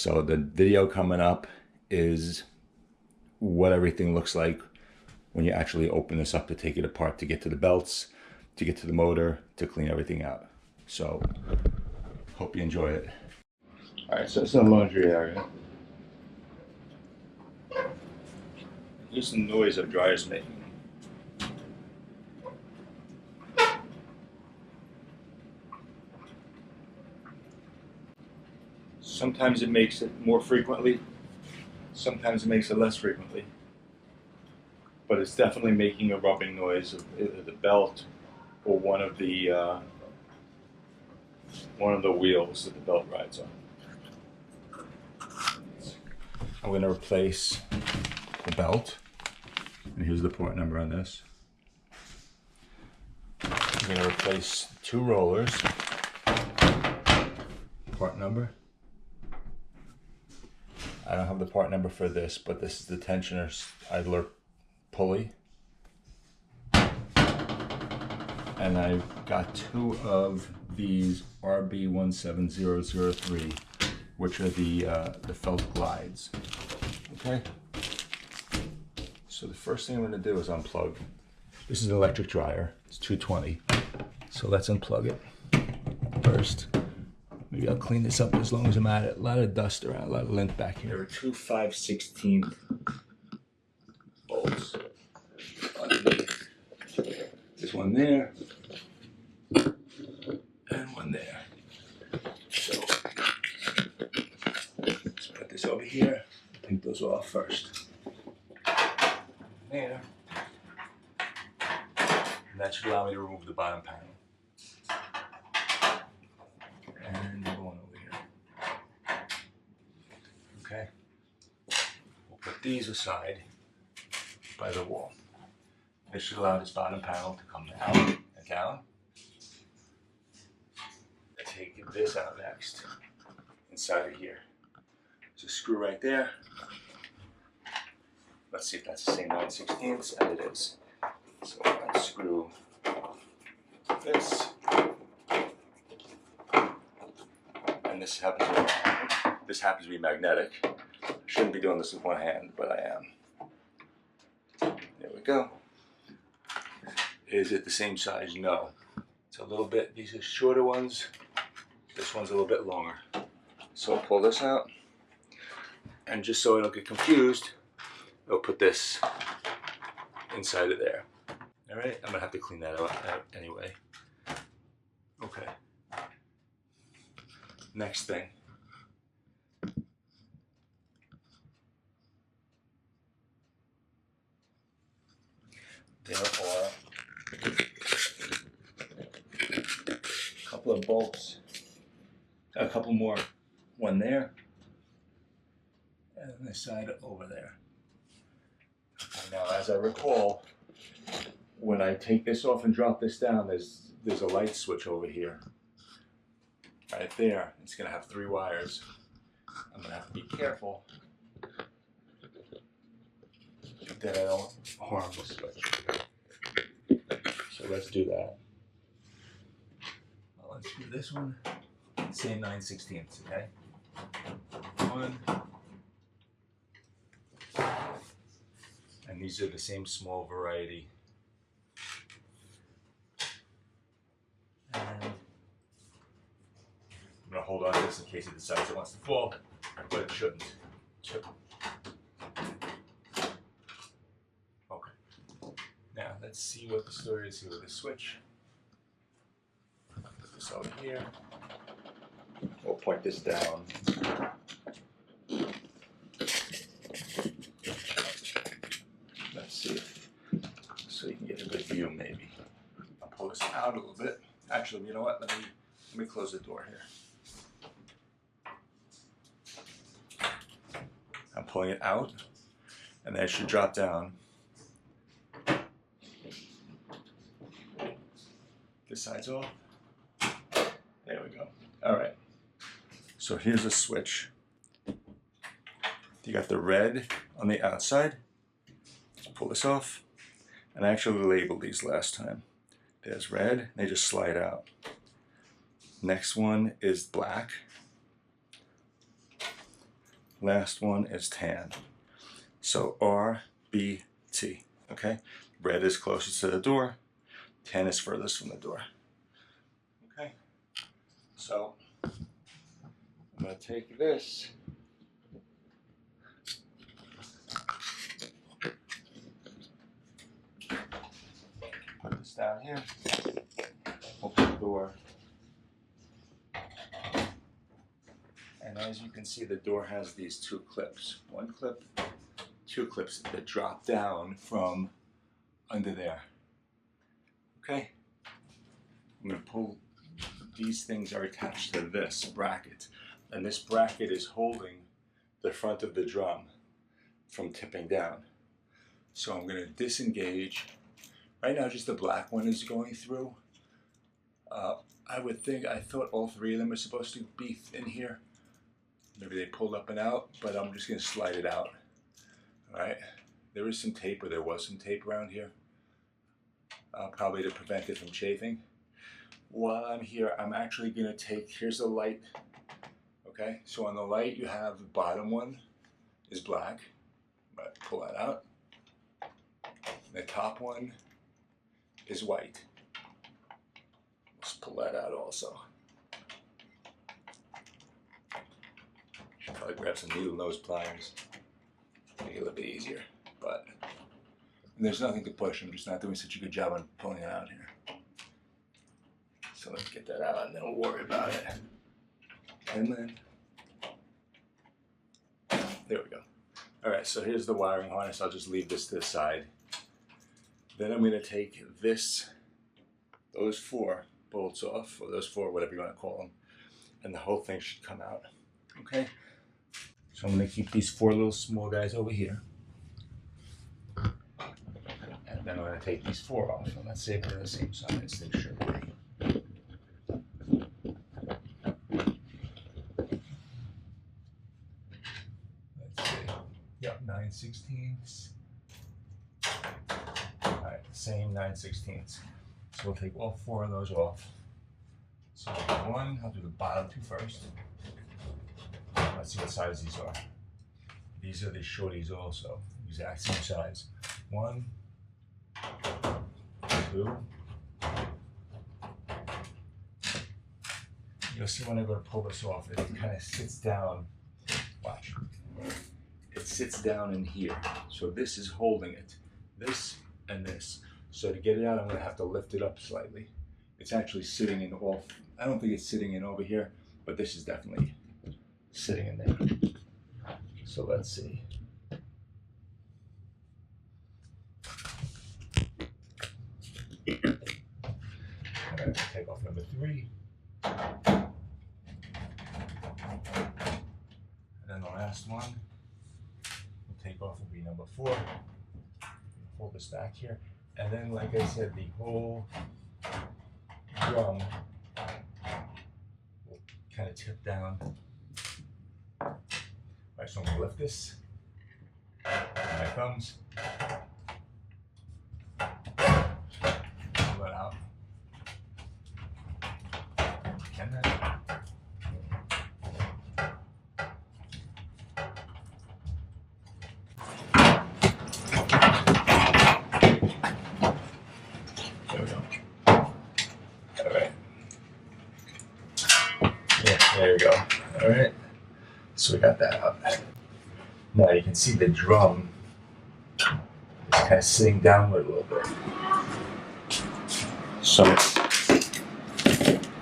So the video coming up is what everything looks like when you actually open this up to take it apart, to get to the belts, to get to the motor, to clean everything out. So hope you enjoy it. All right, so it's the laundry area. Here's the noise of dryers making. Sometimes it makes it more frequently, sometimes it makes it less frequently. But it's definitely making a rubbing noise of either the belt or one of the wheels that the belt rides on. I'm going to replace the belt, and here's the part number on this. I'm going to replace 2 rollers, part number. I don't have the part number for this, but this is the tensioner idler pulley. And I've got 2 of these RB17003, which are the felt glides. Okay. So the first thing I'm going to do is unplug. This is an electric dryer. It's 220. So let's unplug it first. Maybe I'll clean this up as long as I'm at it. A lot of dust around, a lot of lint back here. There are 2 5/16 bolts underneath. There's one there and one there. So let's put this over here. Take those off first. There. And that should allow me to remove the bottom panel. And another one over here. Okay. We'll put these aside by the wall. This should allow this bottom panel to come out and down. Take this out next, inside of here. There's a screw right there. Let's see if that's the same 9/16, and it is. So I'll unscrew this. And this happens to be magnetic. I shouldn't be doing this with one hand, but I am. There we go. Is it the same size? No. It's a little bit, these are shorter ones. This one's a little bit longer. So I'll pull this out. And just so I don't get confused, I'll put this inside of there. All right, I'm gonna have to clean that out anyway. Okay. Next thing. There are a couple of bolts, a couple more, one there, and this side over there. Now, as I recall, when I take this off and drop this down, there's a light switch over here. Right there, it's going to have 3 wires. I'm going to have to be careful that I don't harm the switch. So let's do that. Well, let's do this one. Same 9/16, okay? 1. And these are the same small variety. And I'm going to hold on to this in case it decides it wants to fall, but it shouldn't. Okay. Now let's see what the story is here with the switch. Put this over here. We'll point this down. Let's see if, so you can get a good view maybe. I'll pull this out a little bit. Actually, you know what? Let me close the door here. I'm pulling it out, and then it should drop down. This side's off. There we go. All right. So here's a switch. You got the red on the outside. Let's pull this off. And I actually labeled these last time. There's red, they just slide out. Next one is black. Last one is tan. So R, B, T. Okay? Red is closest to the door. Tan is furthest from the door. Okay? So I'm going to take this. Put this down here. Open the door. And as you can see, the door has these two clips. One clip, two clips that drop down from under there. Okay? I'm going to pull, these things are attached to this bracket. And this bracket is holding the front of the drum from tipping down. So I'm going to disengage. Right now just the black one is going through. I thought all three of them are supposed to be in here. Maybe they pulled up and out, but I'm just going to slide it out. Alright, there is some tape, or there was some tape around here. Probably to prevent it from chafing. While I'm here, I'm actually going to take, here's the light. Okay, so on the light you have the bottom one is black. But pull that out. The top one is white. Let's pull that out also. Should probably grab some needle nose pliers. Make it a little bit easier. But there's nothing to push. I'm just not doing such a good job on pulling it out here. So let's get that out and then we'll worry about it. And then there we go. Alright, so here's the wiring harness. I'll just leave this to the side. Then I'm going to take those 4 bolts off, or those 4, whatever you want to call them, and the whole thing should come out. Okay? So I'm going to keep these 4 little small guys over here. And then I'm going to take these 4 off. And let's see if they're the same size. They should be. Let's see. Yep, 9/16. Alright, same 9/16. So we'll take all 4 of those off. So I'll do one, I'll do the bottom 2 first. Let's see what size these are. These are the shorties also, exact same size. 1, 2. You'll see when I go to pull this off, it kind of sits down. Watch. It sits down in here. So this is holding it. This and this. So to get it out, I'm going to have to lift it up slightly. It's actually sitting in off. I don't think it's sitting in over here, but this is definitely sitting in there. So let's see. Alright, take off number 3. And then the last one we'll take off will be number 4. Hold this back here. And then, like I said, the whole drum will kind of tip down. Alright, so I'm going to lift this with my thumbs. Pull that out. Can that? There we go. Alright. Yeah, there we go. Alright. So we got that out. Now you can see the drum is kind of sitting downward a little bit. So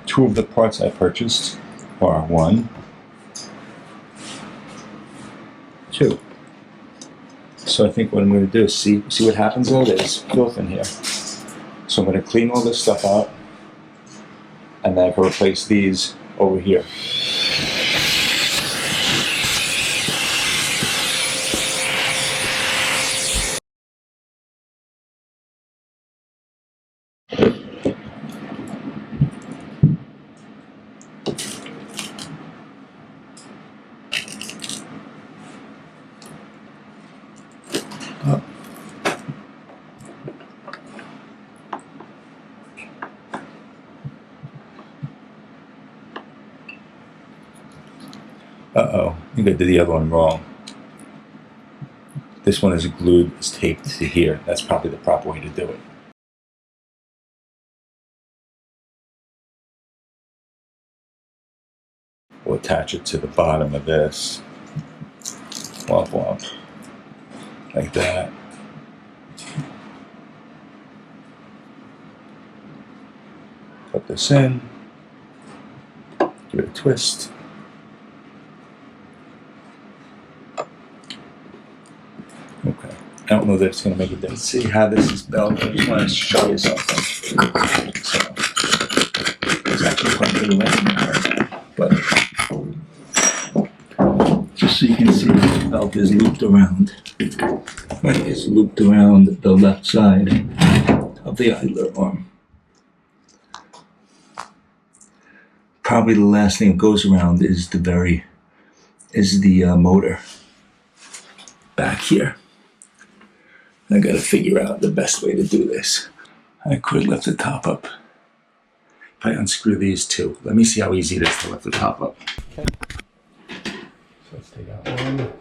2 of the parts I purchased are 1, 2. So I think what I'm going to do is see what happens though. There's filth in here. So I'm going to clean all this stuff out, and then I can replace these over here. Uh-oh, think I did the other one wrong. This one is glued, it's taped to here. That's probably the proper way to do it. We'll attach it to the bottom of this. Womp womp. Like that. Put this in. Give it a twist. Okay. I don't know that it's going to make a difference. See how this is built. I just want to show you something. So, it's actually quite a little less right now, but just so you can see, the belt is looped around. Right, it's looped around the left side of the idler arm. Probably the last thing that goes around is the motor back here. I got to figure out the best way to do this. I could lift the top up. If I unscrew these two, let me see how easy it is to lift the top up. Okay. So let's take out one.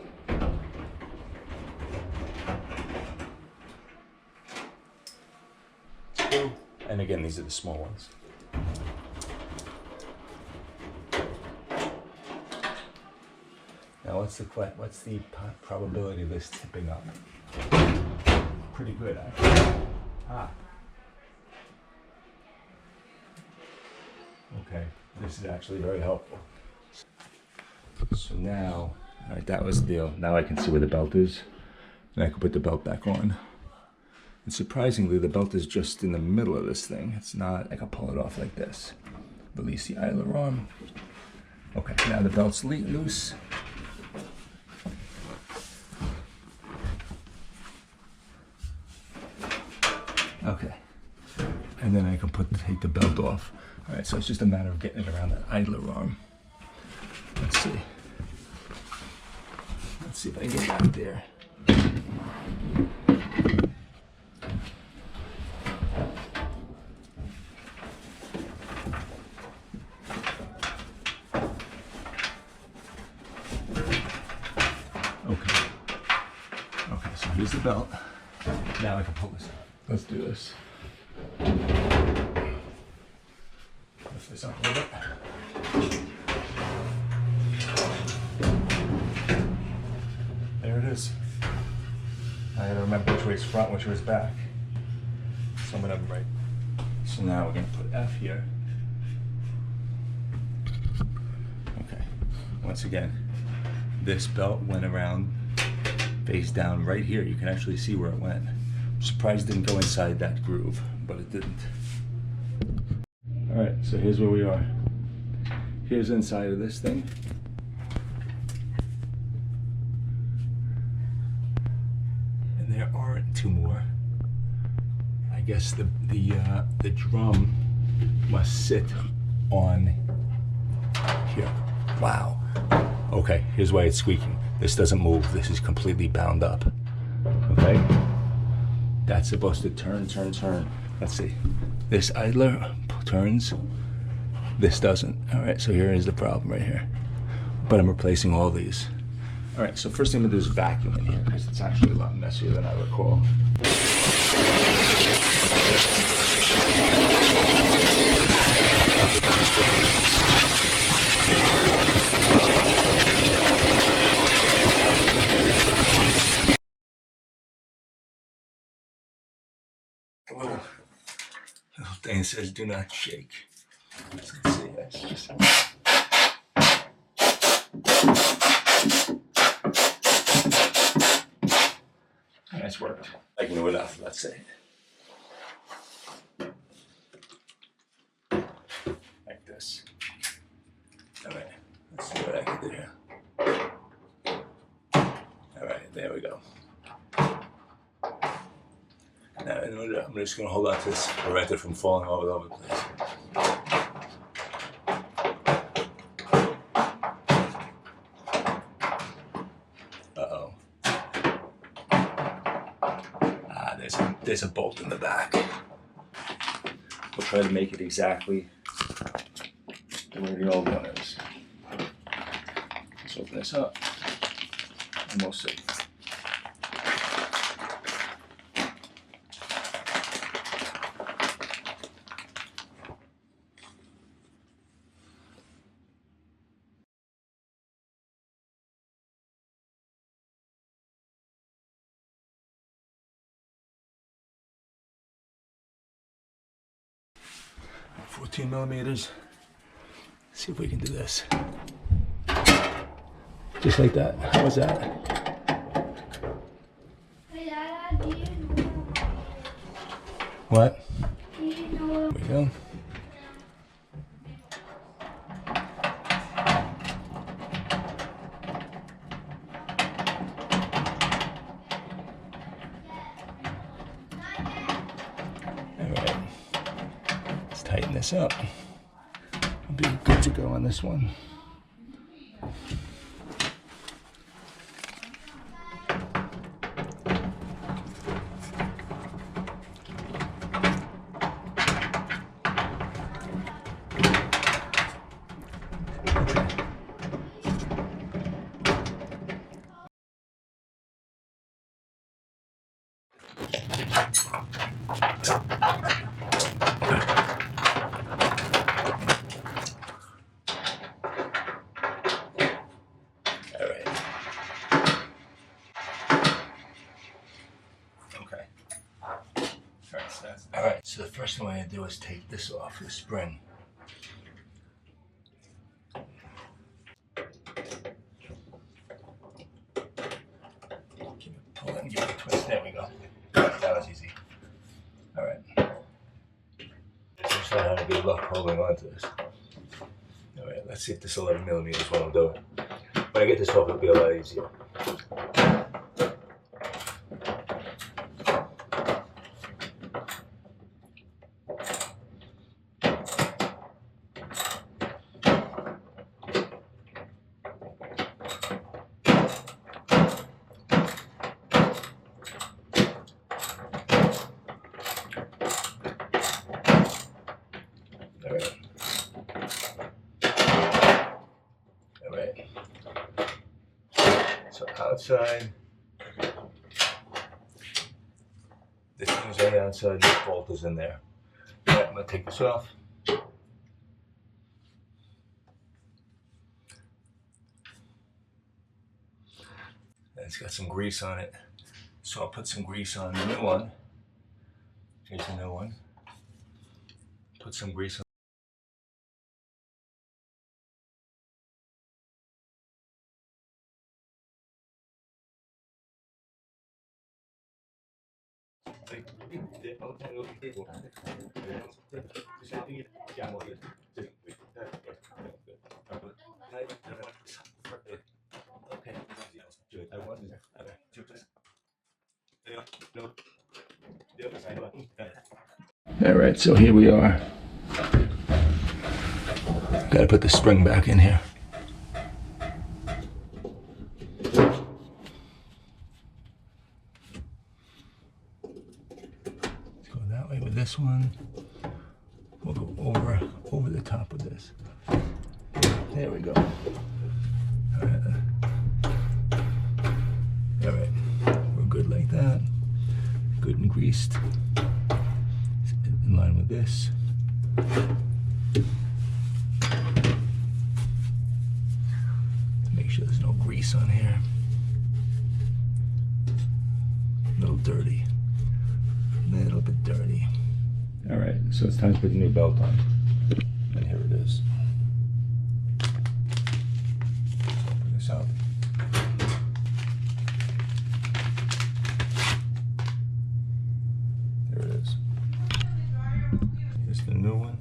Two. And again, these are the small ones. Now what's the probability of this tipping up? Pretty good, actually. Okay, this is actually very helpful. So now, all right, that was the deal. Now I can see where the belt is, and I can put the belt back on. And surprisingly, the belt is just in the middle of this thing. It's not, I can pull it off like this. Release the idler arm. Okay, now the belt's loose. Okay, and then I can take the belt off. All right, so it's just a matter of getting it around that idler arm. Let's see. Let's see if I can get that there. Okay. Okay, so here's the belt. Now I can pull this out. Let's do this. Lift this up a little bit. There it is. I gotta remember which way is front, which way is back. Some of them right. So now we're gonna put F here. Okay. Once again, this belt went around face down right here. You can actually see where it went. I'm surprised it didn't go inside that groove, but it didn't. All right, so here's where we are. Here's inside of this thing. And there aren't two more. I guess the drum must sit on here. Wow. Okay, here's why it's squeaking. This doesn't move. This is completely bound up. Okay? That's supposed to turn. Let's see. This idler turns. This doesn't. All right, so here is the problem right here. But I'm replacing all these. All right, so first thing I'm gonna do is vacuum in here because it's actually a lot messier than I recall. Little thing says do not shake. Let's see, that's just... That's worked. I can do enough, let's say. Like this. Alright, let's see what I can do here. Alright, there we go. Now, I'm just going to hold on to this to prevent it from falling all over the place. Uh-oh. Ah, there's a bolt in the back. We'll try to make it exactly the way the old one is. Let's open this up. and we'll see. $14mm. See if we can do this. Just like that. How was that? What? Here we go. Alright. Let's tighten this up. I'll be good to go on this one. Alright, so the first thing we're going to do is take this off the spring. Pull it and give it a twist. There we go. That was easy. Alright. Just how to be luck holding on to this. Alright, let's see if this 11mm is what I'm doing. When I get this off, it'll be a lot easier. Alright. So outside, this thing's on the outside, this bolt is in there. Alright, I'm going to take this off. And it's got some grease on it. So I'll put some grease on the new one. Here's the new one. Put some grease on. All right, so here we are. Got to put the spring back in here. With this one, we'll go over the top of this. There we go. All right, we're good like that. Good and greased. In line with this. Make sure there's no grease on here. A little dirty. A little bit dirty. All right, so it's time to put the new belt on. And here it is. Open this out. There it is. Here's the new one.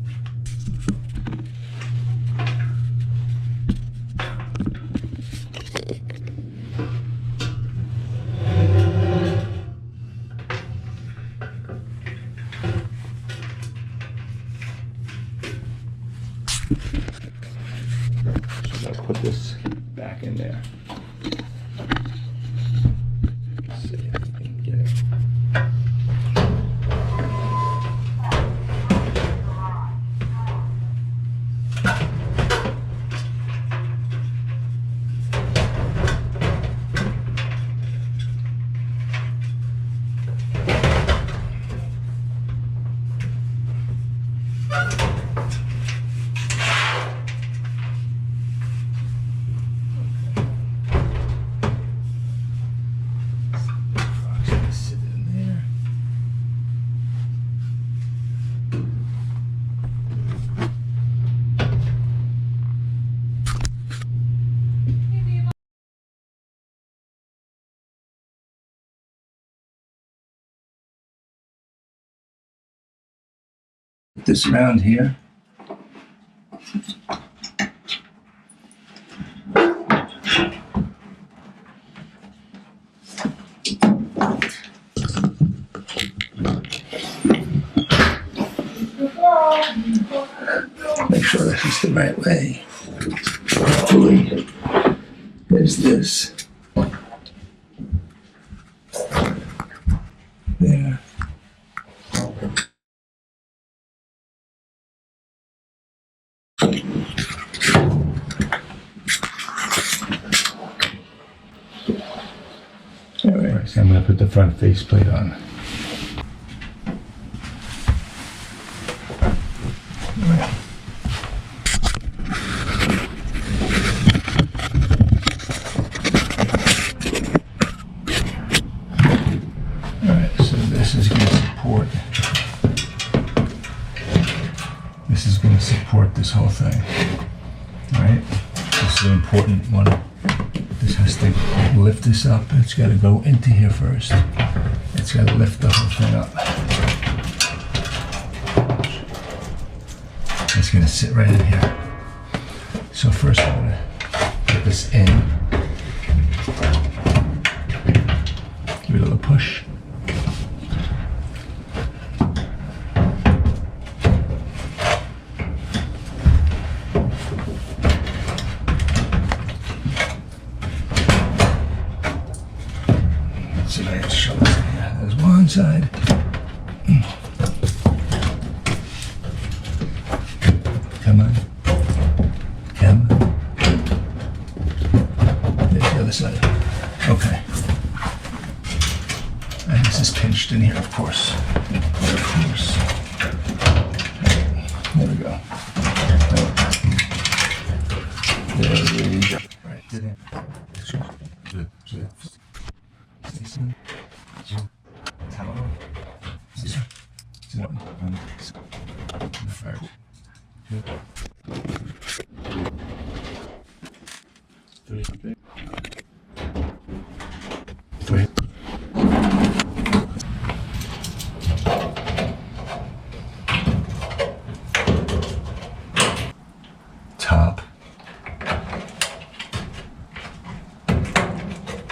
So I'll put this back in there. Let's see if we can get it. this around here. Make sure this is the right way. Pulley is this. There. Alright, so I'm going to put the front faceplate on. Alright, so this is going to support. This is going to support this whole thing. Alright, this is an important one. This has to lift this up. It's got to go into here first. It's got to lift the whole thing up. It's going to sit right in here. So first I'm going to put this in. Give it a little push. So let's show this here. There's one side. Come on. Come on. There's the other side. Okay. And this is pinched in here, of course. Of course. There we go. There we go. Right. Did it. Top,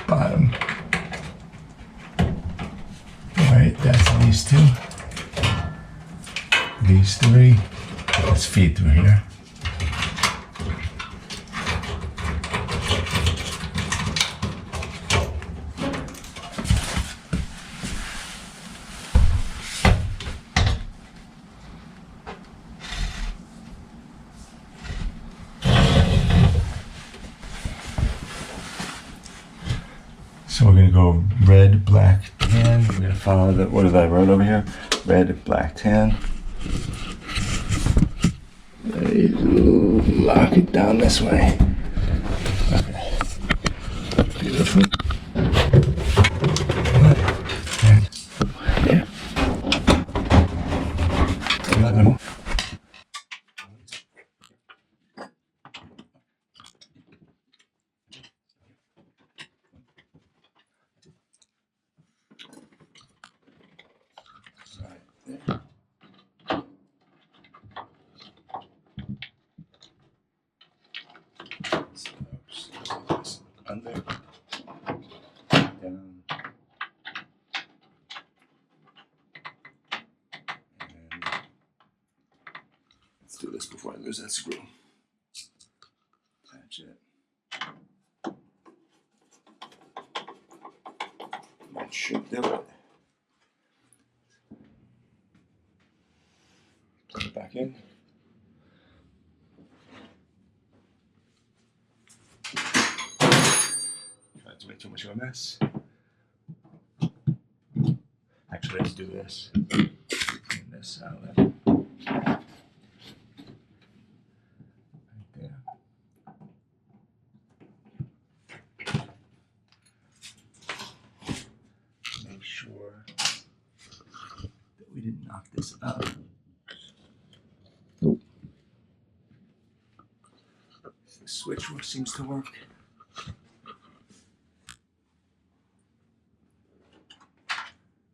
bottom. All right, that's these two. These three. Let's feed through here. So we're going to go red, black, tan. We're going to follow the, what did I wrote over here? Red, black, tan. Lock it down this way. Okay. Beautiful. Yeah. Under, down, and let's do this before I lose that screw. Attach it. That should do it. Put it back in. That's way too much of a mess. Actually, let's do this. Clean this outlet. Right there. Make sure that we didn't knock this up. Nope. The switch seems to work.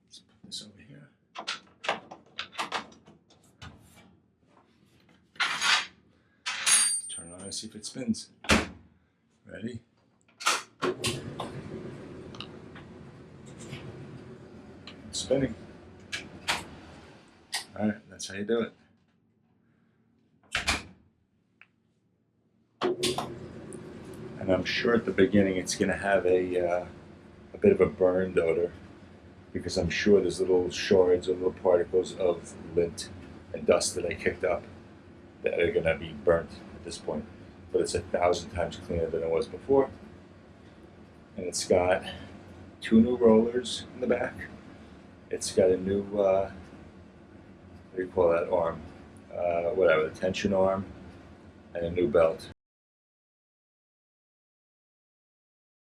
Let's put this over here. Let's see if it spins. Ready? It's spinning. Alright, that's how you do it. And I'm sure at the beginning it's going to have a bit of a burned odor, because I'm sure there's little shards or little particles of lint and dust that I kicked up that are going to be burnt at this point. But it's 1,000 times cleaner than it was before. And it's got 2 new rollers in the back. It's got a new, what do you call that arm? Whatever, the tension arm, and a new belt.